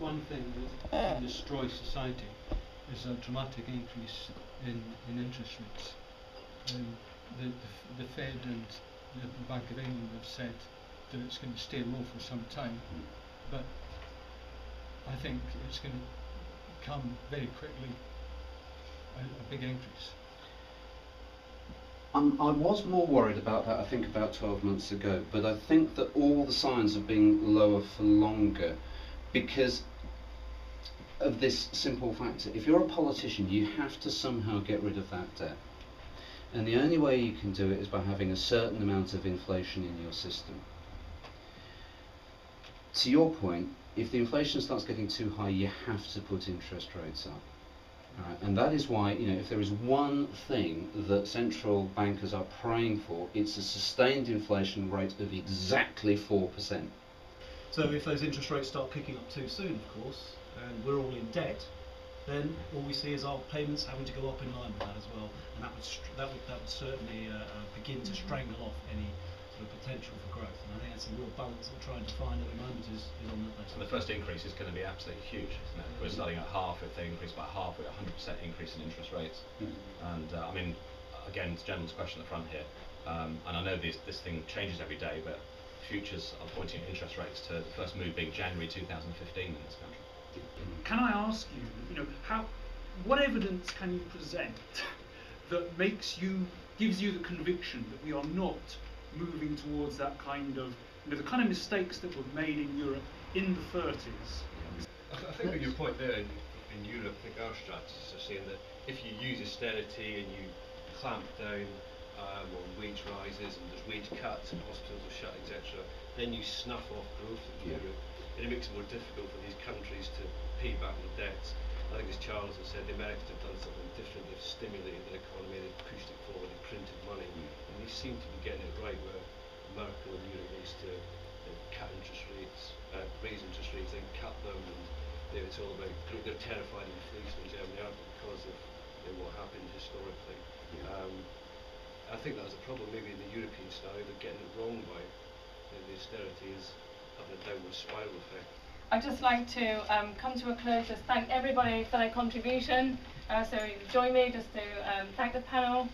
one thing that can destroy society is a dramatic increase in interest rates. The Fed and the Bank of England have said that it's going to stay low for some time, but I think it's going to come very quickly a big increase. I was more worried about that, I think, about 12 months ago, but I think that all the signs of being lower for longer because of this simple factor. If you're a politician, you have to somehow get rid of that debt. And the only way you can do it is by having a certain amount of inflation in your system. To your point, if the inflation starts getting too high, you have to put interest rates up. Right. And that is why, if there is one thing that central bankers are praying for, it's a sustained inflation rate of exactly 4%. So if those interest rates start kicking up too soon, of course, and we're all in debt, then all we see is our payments having to go up in line with that as well, and that would certainly begin to strangle off any sort of potential for growth. And I think that's a real balance that we're trying to find at the moment is on that. And the first increase is going to be absolutely huge, isn't it? We're starting at half. If they increase by half, we're at 100% increase in interest rates. And I mean, again, it's Gentleman's question at the front here, and I know this thing changes every day, but futures are pointing at interest rates to the first move being January 2015 in this country. Can I ask you, what evidence can you present that gives you the conviction that we are not moving towards that kind of, the kind of mistakes that were made in Europe in the 30s? I think your point there in Europe, I think our strategists are saying that if you use austerity and you clamp down on wage rises and there's wage cuts and hospitals are shut, etc., then you snuff off growth in Europe. And it makes it more difficult for these countries to pay back their debts. I think as Charles has said, the Americans have done something different. They've stimulated their economy, they've pushed it forward, they've printed money, and they seem to be getting it right where Merkel in Europe wants to cut interest rates, raise interest rates, then cut them, and it's all about, they're terrified of inflation in Germany, aren't they, because of what happened historically. I think that's a problem maybe in the European scenario. They're getting it wrong by the austerity is having a downward spiral effect. I'd just like to come to a close, just thank everybody for their contribution. So join me just to thank the panel,